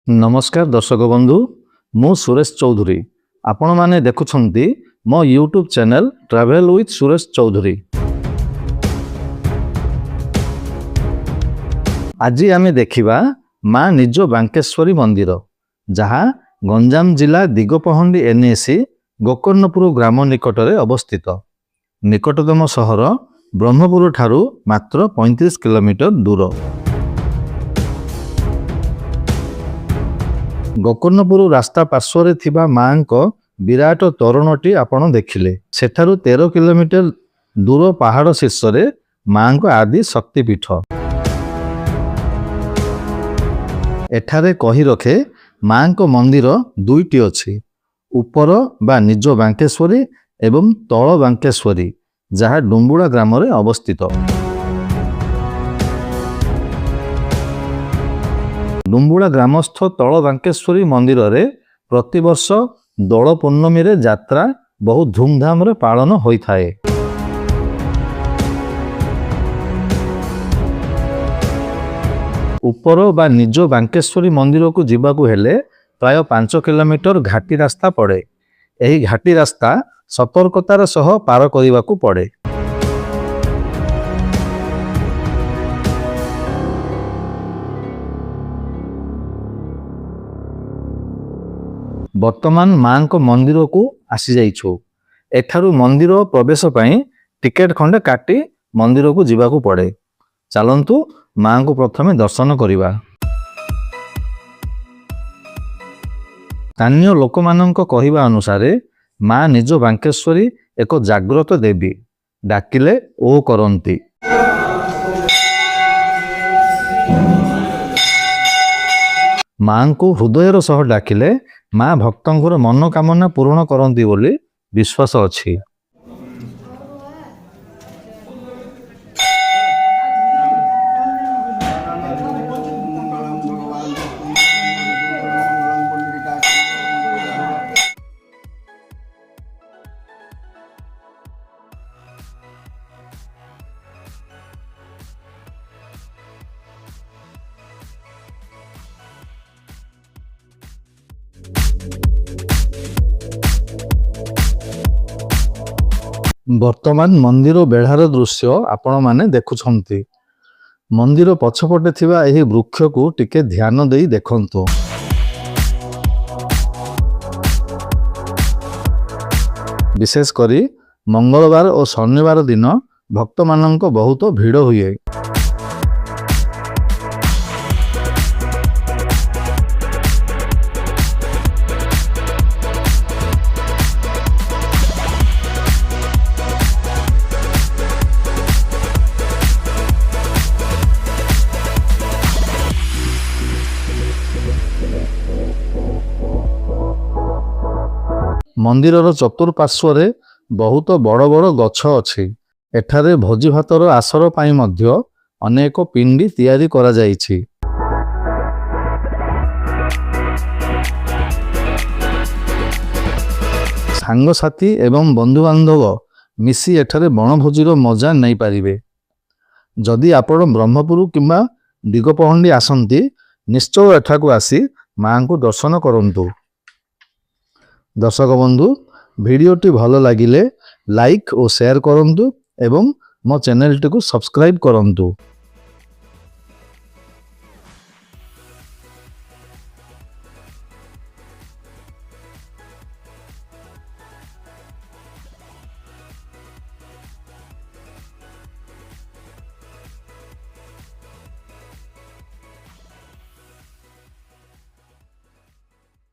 नमस्कार दर्शक बंधु मु सुरेश चौधरी आपण माने देखुछंती मो YouTube channel travel with Suresh Chaudhary. आज आमे देखिबा माँ निज बांकेश्वरी मंदिर जहाँ गंजाम जिला दिगपहंडी एनएसी गोकर्णपुर ग्राम निकटरे अवस्थित। निकटतम सहर ब्रह्मपुर ठारू मात्र 35 किलोमीटर दूर। गोकर्णपुर रास्ता पार्श्व थिबा माँ को विराट तोरणटी आपण देखिले। सेठारु 13 किलोमीटर दूर पहाड़ शीर्ष रे माँ को आदि शक्तिपीठ। एठारे कही रखे माँ को मंदिर दुईटी अछि, ऊपर बा निज बांकेश्वरी एवं तल बांकेश्वरी जहाँ डुम्बुड़ा ग्राम रे अवस्थित। डुम्बुड़ा ग्रामस्थ तल बांकेश्वरी मंदिर रे प्रतिवर्ष दोल पूर्णमी रे यात्रा बहुत धूमधाम रे पालन होई थाए। ऊपर बा निज बांकेश्वरी मंदिर को जीवाकू हेले प्राय 5 किलोमीटर घाटी रास्ता पड़े। एही घाटी रास्ता सतर्कतार सह पार करिवाकू पड़े। वर्तमान माँ को मंदिर को आसी जाइछु। एठारु मंदिर प्रवेश पई टिकेट खंडे काटी मंदिर को जीवाकू पड़े। चलंतु माँ को प्रथमे दर्शन करिबा। स्थानीय लोक मानक कहिबा अनुसारे माँ निज बांकेश्वरी एक जाग्रत देवी, डाकिले ओ करंती। माँ को हृदयर सह डाकिले माँ भक्तंकर मनोकामना पूर्ण करंती बोली विश्वास अछि। वर्तमान मंदिर बेढ़ार दृश्य आपण माने देखुछंती। मंदिर पछपटे थिबा एही वृक्ष को टिके ध्यान देई देखंतो। विशेष करी मंगलवार और शनिवार दिन भक्त मानक बहुत भीड़ हुए। मंदिरर चतुर्पार्श्व बहुत बड़ बड़ गछ अछि। एठारे भोजी भातर आसर पाई मध्य अनेक पिंडी तैयारी करा जाइछि। सांगसाथी एवं बंधु बांधव मिसी एठारे बनभोजीर मजा नहीं पारिबे। जदि आपण ब्रह्मपुर किंबा दिगपहंडी आसंती निश्चय एठाकू आसी माँ को दर्शन करंतु। दर्शक बंधु वीडियोटी भलो लागिले लाइक और शेयर करंतु एवं मो चैनल टी को सब्सक्राइब करंतु।